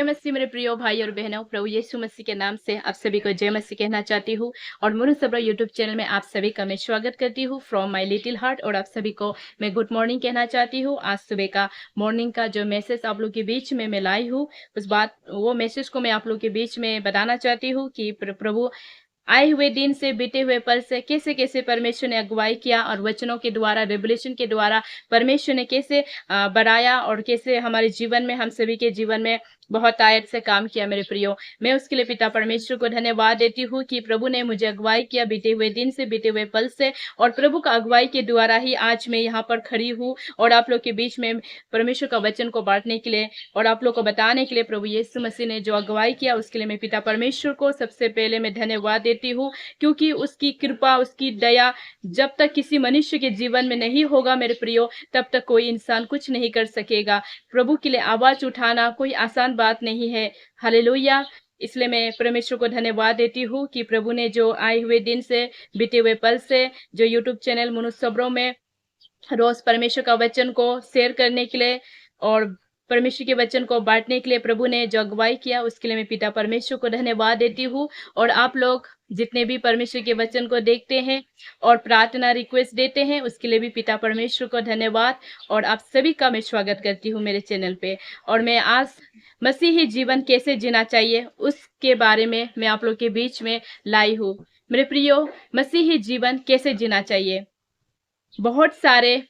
जय मसीह मेरे प्रियो भाई और बहनों, प्रभु यीशु मसीह के नाम से आप सभी को जय मसीह कहना चाहती हूँ। और मुनु सबरा यूट्यूब चैनल में आप सभी का मैं स्वागत करती हूँ फ्रॉम माय लिटिल हार्ट। और आप सभी को मैं गुड मॉर्निंग कहना चाहती हूँ। आज सुबह का मॉर्निंग का जो मैसेज आप लोग के बीच में मैं लाई हूँ, वो मैसेज को मैं आप लोग के बीच में बताना चाहती हूँ कि प्रभु आए हुए दिन से बीते हुए पल से कैसे कैसे परमेश्वर ने अगुवाई किया और वचनों के द्वारा, रेवलेशन के द्वारा परमेश्वर ने कैसे बढ़ाया और कैसे हमारे जीवन में, हम सभी के जीवन में बहुत आयत से काम किया। मेरे प्रियो, मैं उसके लिए पिता परमेश्वर को धन्यवाद देती हूँ कि प्रभु ने मुझे अगुवाई किया बीते हुए दिन से, बीते हुए पल से, और प्रभु का अगुवाई के द्वारा ही आज मैं यहाँ पर खड़ी हूँ और आप लोग के बीच में परमेश्वर का वचन को बांटने के लिए और आप लोग को बताने के लिए प्रभु यीशु मसीह ने जो अगुवाई किया उसके लिए मैं पिता परमेश्वर को सबसे पहले मैं धन्यवाद देती हूँ, क्योंकि उसकी कृपा, उसकी दया जब तक किसी मनुष्य के जीवन में नहीं होगा मेरे प्रियो, तब तक कोई इंसान कुछ नहीं कर सकेगा। प्रभु के लिए आवाज उठाना कोई आसान बात नहीं है। हालेलुया। इसलिए मैं परमेश्वर को धन्यवाद देती हूँ कि प्रभु ने जो आए हुए दिन से, बीते हुए पल से, जो यूट्यूब चैनल मुनु सबरों में रोज परमेश्वर का वचन को शेयर करने के लिए और परमेश्वर के वचन को बांटने के लिए प्रभु ने जो अगुवाई किया उसके लिए मैं पिता परमेश्वर को धन्यवाद देती हूँ। और आप लोग जितने भी परमेश्वर के वचन को देखते हैं और प्रार्थना रिक्वेस्ट देते हैं उसके लिए भी पिता परमेश्वर को धन्यवाद। और आप सभी का मैं स्वागत करती हूँ मेरे चैनल पे। और मैं आज मसीही जीवन कैसे जीना चाहिए उसके बारे में मैं आप लोग के बीच में लाई हूँ। मेरे प्रियो, मसीही जीवन कैसे जीना चाहिए। बहुत सारे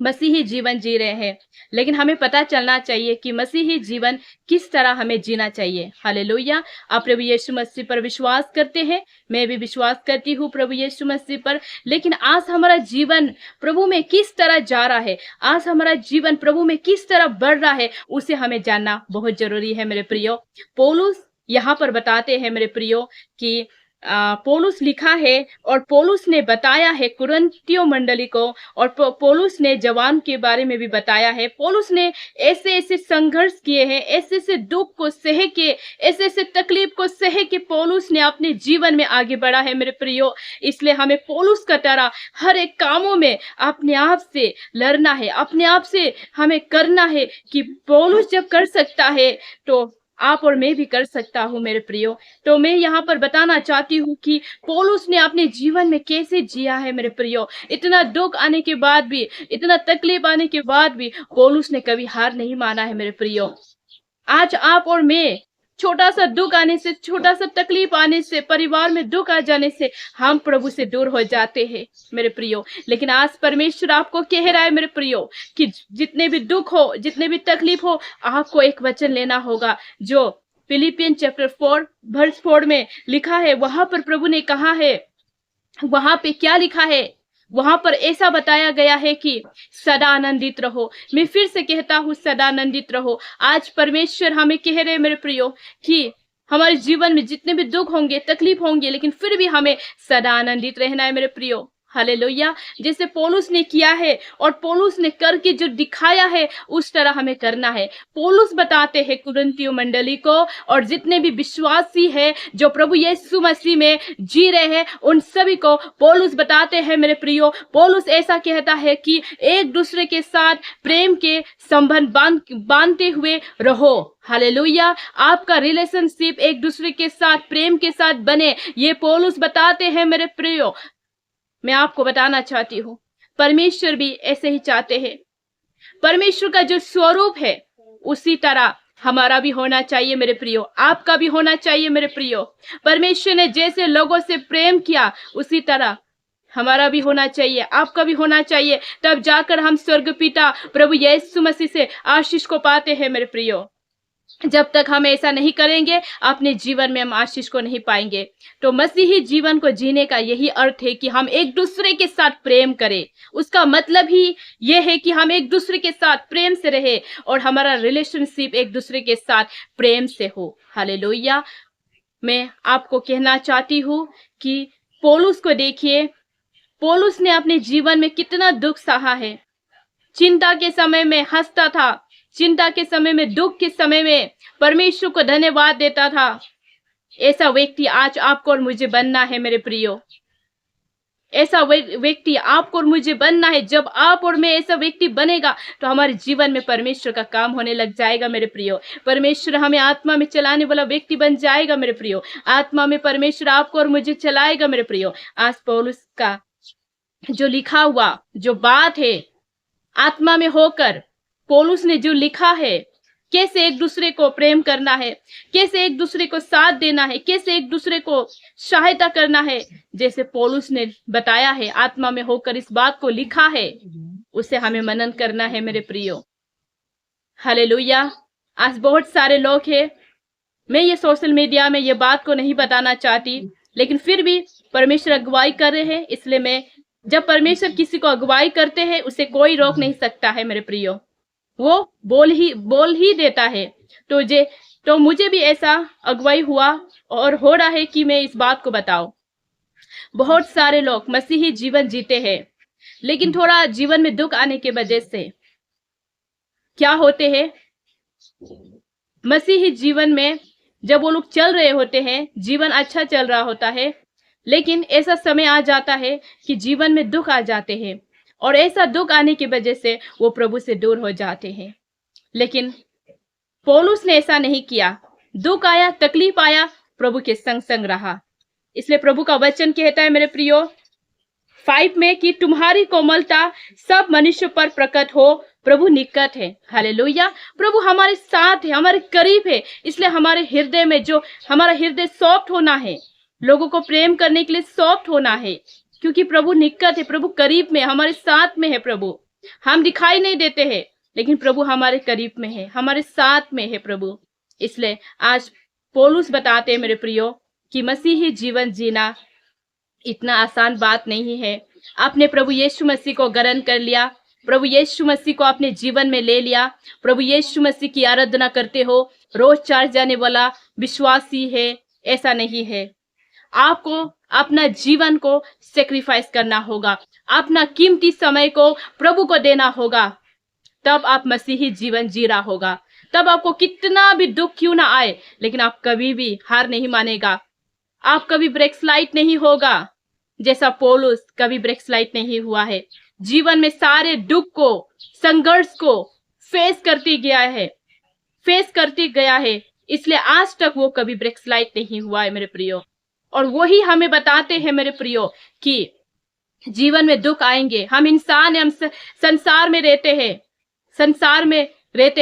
मसीही जीवन जी रहे हैं, लेकिन हमें पता चलना चाहिए कि मसीही जीवन किस तरह हमें जीना चाहिए। हालेलुया। आप प्रभु यीशु मसीह पर विश्वास करते हैं, मैं भी विश्वास करती हूँ प्रभु यीशु मसीह पर, लेकिन आज हमारा जीवन प्रभु में किस तरह जा रहा है, आज हमारा जीवन प्रभु में किस तरह बढ़ रहा है, उसे हमें जानना बहुत जरूरी है मेरे प्रियो। पौलुस यहाँ पर बताते हैं मेरे प्रियो कि पौलुस लिखा है और पौलुस ने बताया है कुरिन्थियों मंडली को, और पौलुस ने जवान के बारे में भी बताया है। पौलुस ने ऐसे ऐसे संघर्ष किए हैं, ऐसे ऐसे दुख को सह के, ऐसे ऐसे तकलीफ को सह के पौलुस ने अपने जीवन में आगे बढ़ा है मेरे प्रियो। इसलिए हमें पौलुस का तरह हर एक कामों में अपने आप से लड़ना है, अपने आप से हमें करना है कि पौलुस जब कर सकता है तो आप और मैं भी कर सकता हूँ मेरे प्रियो। तो मैं यहाँ पर बताना चाहती हूँ कि पौलुस ने अपने जीवन में कैसे जिया है मेरे प्रियो। इतना दुख आने के बाद भी, इतना तकलीफ आने के बाद भी पौलुस ने कभी हार नहीं माना है मेरे प्रियो। आज आप और मैं छोटा सा दुख आने से, छोटा सा तकलीफ आने से, परिवार में दुख आ जाने से हम प्रभु से दूर हो जाते हैं मेरे प्रियो। लेकिन आज परमेश्वर आपको कह रहा है मेरे प्रियो कि जितने भी दुख हो, जितने भी तकलीफ हो, आपको एक वचन लेना होगा जो फिलिपियन चैप्टर 4 वर्स 4 में लिखा है। वहां पर प्रभु ने कहा है, वहां पे क्या लिखा है, वहां पर ऐसा बताया गया है कि सदा आनंदित रहो। मैं फिर से कहता हूँ, सदा आनंदित रहो। आज परमेश्वर हमें कह रहे मेरे प्रियो कि हमारे जीवन में जितने भी दुख होंगे, तकलीफ होंगे, लेकिन फिर भी हमें सदा आनंदित रहना है मेरे प्रियो। हालेलुया। जैसे पौलुस ने किया है और पौलुस ने करके जो दिखाया है उस तरह हमें करना है। पौलुस बताते हैं कुरिन्थियों मंडली को और जितने भी विश्वासी है जो प्रभु यीशु मसीह में जी रहे हैं उन सभी को पौलुस बताते हैं मेरे प्रियो। पौलुस ऐसा कहता है कि एक दूसरे के साथ प्रेम के संबंध बांधते हुए रहो। हालेलुया। आपका रिलेशनशिप एक दूसरे के साथ प्रेम के साथ बने, ये पौलुस बताते हैं मेरे प्रियो। मैं आपको बताना चाहती हूँ परमेश्वर भी ऐसे ही चाहते हैं। परमेश्वर का जो स्वरूप है उसी तरह हमारा भी होना चाहिए मेरे प्रियो, आपका भी होना चाहिए मेरे प्रियो। परमेश्वर ने जैसे लोगों से प्रेम किया उसी तरह हमारा भी होना चाहिए, आपका भी होना चाहिए। तब जाकर हम स्वर्ग पिता प्रभु यीशु मसीह से आशीष को पाते हैं मेरे प्रियो। जब तक हम ऐसा नहीं करेंगे अपने जीवन में हम आशीष को नहीं पाएंगे। तो मसीही जीवन को जीने का यही अर्थ है कि हम एक दूसरे के साथ प्रेम करें। उसका मतलब ही यह है कि हम एक दूसरे के साथ प्रेम से रहे और हमारा रिलेशनशिप एक दूसरे के साथ प्रेम से हो। हालेलुया। मैं आपको कहना चाहती हूँ कि पौलुस को देखिए, पौलुस ने अपने जीवन में कितना दुख सहा है। चिंता के समय में हंसता था, चिंता के समय में, दुख के समय में परमेश्वर को धन्यवाद देता था। ऐसा व्यक्ति आज आपको और मुझे बनना है मेरे प्रियो। ऐसा व्यक्ति आपको और मुझे बनना है। जब आप और मैं ऐसा व्यक्ति बनेगा तो हमारे जीवन में परमेश्वर का काम होने लग जाएगा मेरे प्रियो। परमेश्वर हमें आत्मा में चलाने वाला व्यक्ति बन जाएगा मेरे प्रियो। आत्मा में परमेश्वर आपको और मुझे चलाएगा मेरे प्रियो। आज पौलुस का जो लिखा हुआ जो बात है, आत्मा में होकर पौलुस ने जो लिखा है, कैसे एक दूसरे को प्रेम करना है, कैसे एक दूसरे को साथ देना है, कैसे एक दूसरे को सहायता करना है, जैसे पौलुस ने बताया है, आत्मा में होकर इस बात को लिखा है, उसे हमें मनन करना है मेरे प्रियो। हालेलुया। आज बहुत सारे लोग हैं, मैं ये सोशल मीडिया में ये बात को नहीं बताना चाहती, लेकिन फिर भी परमेश्वर अगुवाई कर रहे हैं, इसलिए मैं, जब परमेश्वर किसी को अगुवाई करते हैं उसे कोई रोक नहीं सकता है मेरे प्रियो। वो बोल ही देता है। तो मुझे भी ऐसा अगुवाई हुआ और हो रहा है कि मैं इस बात को बताऊं। बहुत सारे लोग मसीही जीवन जीते हैं, लेकिन थोड़ा जीवन में दुख आने के वजह से क्या होते हैं, मसीही जीवन में जब वो लोग चल रहे होते हैं, जीवन अच्छा चल रहा होता है, लेकिन ऐसा समय आ जाता है कि जीवन में दुख आ जाते हैं, और ऐसा दुख आने की वजह से वो प्रभु से दूर हो जाते हैं। लेकिन पौलुस ने ऐसा नहीं किया। दुख आया, तकलीफ आया, प्रभु के संग संग रहा। इसलिए प्रभु का वचन कहता है मेरे प्रियो 5 में कि तुम्हारी कोमलता सब मनुष्य पर प्रकट हो, प्रभु निकट है। हालेलुया। प्रभु हमारे साथ है, हमारे करीब है। इसलिए हमारे हृदय में जो हमारा हृदय सॉफ्ट होना है, लोगों को प्रेम करने के लिए सॉफ्ट होना है, क्योंकि प्रभु निकट है, प्रभु करीब में, हमारे साथ में है। प्रभु हम दिखाई नहीं देते हैं, लेकिन प्रभु हमारे करीब में है, हमारे साथ में है प्रभु। इसलिए आज पौलुस बताते हैं मेरे प्रियो कि मसीही जीवन जीना इतना आसान बात नहीं है। आपने प्रभु यीशु मसीह को ग्रहण कर लिया, प्रभु यीशु मसीह को अपने जीवन में ले लिया, प्रभु यीशु मसीह की आराधना करते हो, रोज चर्च जाने वाला विश्वासी है, ऐसा नहीं है। आपको अपना जीवन को सेक्रीफाइस करना होगा, अपना कीमती समय को प्रभु को देना होगा, तब आप मसीही जीवन जी रहा होगा। तब आपको कितना भी दुख क्यों ना आए, लेकिन आप कभी भी हार नहीं मानेगा, आप कभी ब्रेकस्लाइड नहीं होगा, जैसा पौलुस कभी ब्रेकस्लाइड नहीं हुआ है। जीवन में सारे दुख को, संघर्ष को फेस करते गया है, इसलिए आज तक वो कभी ब्रेकस्लाइड नहीं हुआ है मेरे प्रियो। और वही हमें बताते हैं मेरे प्रियो कि जीवन में दुख आएंगे, हम इंसान हैं, हम संसार में रहते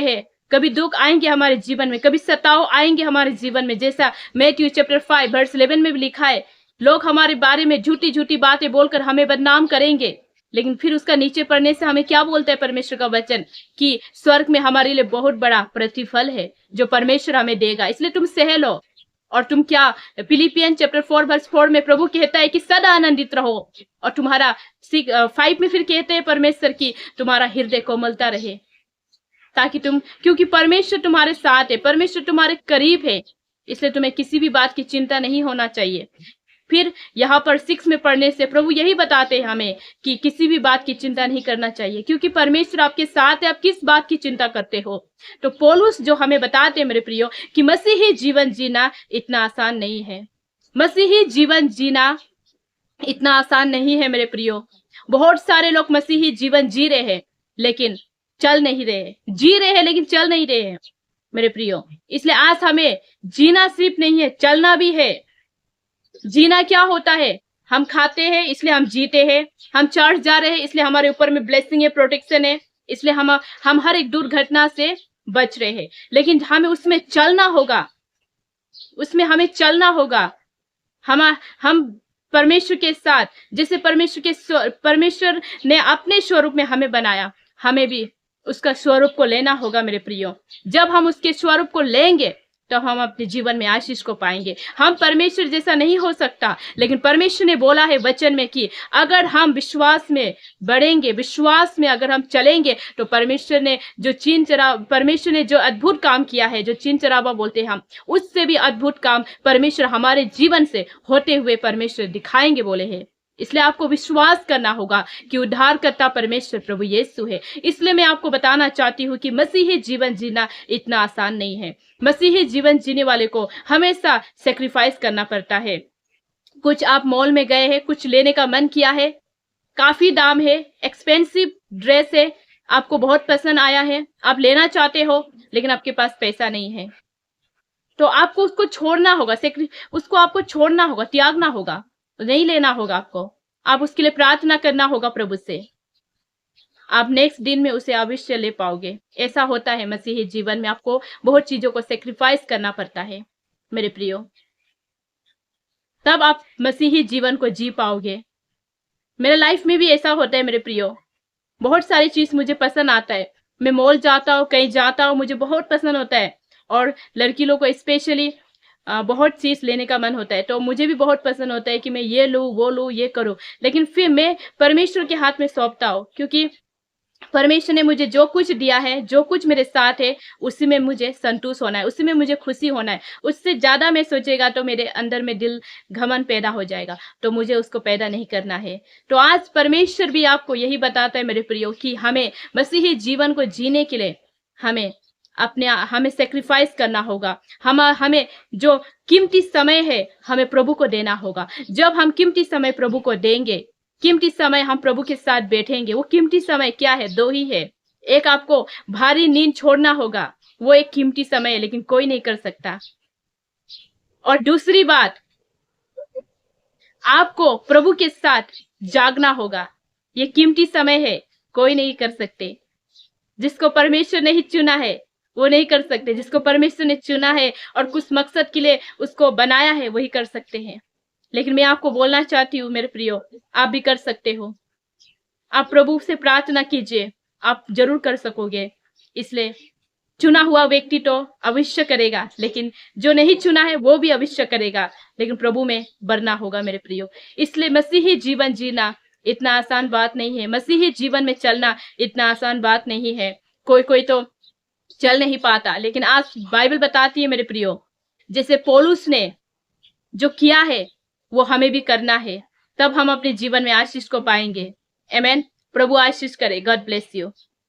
हैं, कभी दुख आएंगे हमारे जीवन में, कभी सताव आएंगे हमारे जीवन में। जैसा मैथ्यू चैप्टर 5 वर्स 11 में भी लिखा है, लोग हमारे बारे में झूठी बातें बोलकर हमें बदनाम करेंगे, लेकिन फिर उसका नीचे पढ़ने से हमें क्या बोलता है परमेश्वर का वचन कि स्वर्ग में हमारे लिए बहुत बड़ा प्रतिफल है जो परमेश्वर हमें देगा, इसलिए तुम सह लो। और तुम क्या, फिलिपियन चैप्टर 4 वर्स 4 में प्रभु कहता है कि सदा आनंदित रहो, और तुम्हारा 5 में फिर कहते हैं परमेश्वर की तुम्हारा हृदय कोमलता रहे, ताकि क्योंकि परमेश्वर तुम्हारे साथ है, परमेश्वर तुम्हारे करीब है, इसलिए तुम्हें किसी भी बात की चिंता नहीं होना चाहिए। फिर यहाँ पर 6 में पढ़ने से प्रभु यही बताते हैं हमें कि किसी भी बात की चिंता नहीं करना चाहिए, क्योंकि परमेश्वर आपके साथ है, आप किस बात की चिंता करते हो। तो पौलुस जो हमें बताते हैं मेरे प्रियो कि मसीही जीवन जीना इतना आसान नहीं है, मसीही जीवन जीना इतना आसान नहीं है मेरे प्रियो। बहुत सारे लोग मसीही जीवन जी रहे हैं लेकिन चल नहीं रहे, जी रहे हैं लेकिन चल नहीं रहे हैं मेरे प्रियो। इसलिए आज हमें जीना सिर्फ नहीं है, चलना भी है। जीना क्या होता है, हम खाते हैं इसलिए हम जीते हैं, हम चर्च जा रहे हैं इसलिए हमारे ऊपर में ब्लेसिंग है, प्रोटेक्शन है, इसलिए हम हर एक दुर्घटना से बच रहे हैं। लेकिन हमें उसमें चलना होगा, उसमें हमें चलना होगा। हम परमेश्वर के साथ, जैसे परमेश्वर ने अपने स्वरूप में हमें बनाया, हमें भी उसका स्वरूप को लेना होगा मेरे प्रियो। जब हम उसके स्वरूप को लेंगे तो हम अपने जीवन में आशीष को पाएंगे। हम परमेश्वर जैसा नहीं हो सकता, लेकिन परमेश्वर ने बोला है वचन में कि अगर हम विश्वास में बढ़ेंगे, विश्वास में अगर हम चलेंगे, तो परमेश्वर ने जो अद्भुत काम किया है, जो चीन चरावा बोलते हैं हम, उससे भी अद्भुत काम परमेश्वर हमारे जीवन से होते हुए परमेश्वर दिखाएंगे बोले हैं। इसलिए आपको विश्वास करना होगा कि उद्धारकर्ता परमेश्वर प्रभु यीशु है। इसलिए मैं आपको बताना चाहती हूँ कि मसीही जीवन जीना इतना आसान नहीं है। मसीही जीवन जीने वाले को हमेशा सेक्रीफाइस करना पड़ता है। कुछ आप मॉल में गए हैं, कुछ लेने का मन किया है, काफी दाम है, एक्सपेंसिव ड्रेस है, आपको बहुत पसंद आया है, आप लेना चाहते हो, लेकिन आपके पास पैसा नहीं है, तो आपको उसको छोड़ना होगा, उसको आपको छोड़ना होगा, त्यागना होगा, नहीं लेना होगा आपको। आप उसके लिए प्रार्थना करना होगा प्रभु से, आप नेक्स्ट दिन में उसे अवश्य ले पाओगे। ऐसा होता है मसीही जीवन में, आपको बहुत चीजों को सेक्रीफाइस करना पड़ता है मेरे प्रियो, तब आप मसीही जीवन को जी पाओगे। मेरे लाइफ में भी ऐसा होता है मेरे प्रियो, बहुत सारी चीज मुझे पसंद आता है, मैं मॉल जाता हूँ, कहीं जाता हूँ, मुझे बहुत पसंद होता है, और लड़की लोग को स्पेशली बहुत चीज लेने का मन होता है, तो मुझे भी बहुत पसंद होता है कि मैं ये लूँ, वो लूँ, ये करूँ, लेकिन फिर मैं परमेश्वर के हाथ में सौंपता हूँ, क्योंकि परमेश्वर ने मुझे जो कुछ दिया है, जो कुछ मेरे साथ है, उसी में मुझे संतुष्ट होना है, उसी में मुझे खुशी होना है। उससे ज्यादा मैं सोचेगा तो मेरे अंदर में दिल घमंड पैदा हो जाएगा, तो मुझे उसको पैदा नहीं करना है। तो आज परमेश्वर भी आपको यही बताता है मेरे प्रियो, कि हमें मसीही जीवन को जीने के लिए हमें सेक्रीफाइस करना होगा। हमें जो कीमती समय है, हमें प्रभु को देना होगा। जब हम कीमती समय प्रभु को देंगे, कीमती समय हम प्रभु के साथ बैठेंगे, वो कीमती समय क्या है? दो ही है। एक, आपको भारी नींद छोड़ना होगा, वो एक कीमती समय है, लेकिन कोई नहीं कर सकता। और दूसरी बात, आपको प्रभु के साथ जागना होगा, ये कीमती समय है, कोई नहीं कर सकते। जिसको परमेश्वर नहीं चुना है वो नहीं कर सकते, जिसको परमेश्वर ने चुना है और कुछ मकसद के लिए उसको बनाया है, वही कर सकते हैं। लेकिन मैं आपको बोलना चाहती हूँ मेरे प्रियो, आप भी कर सकते हो। आप प्रभु से प्रार्थना कीजिए, आप जरूर कर सकोगे। इसलिए चुना हुआ व्यक्ति तो अवश्य करेगा, लेकिन जो नहीं चुना है वो भी अवश्य करेगा, लेकिन प्रभु में बढ़ना होगा मेरे प्रियो। इसलिए मसीही जीवन जीना इतना आसान बात नहीं है, मसीही जीवन में चलना इतना आसान बात नहीं है। कोई कोई तो चल नहीं पाता, लेकिन आज बाइबल बताती है मेरे प्रियो, जैसे पौलुस ने जो किया है वो हमें भी करना है, तब हम अपने जीवन में आशीष को पाएंगे। आमेन। प्रभु आशीष करे। God bless you.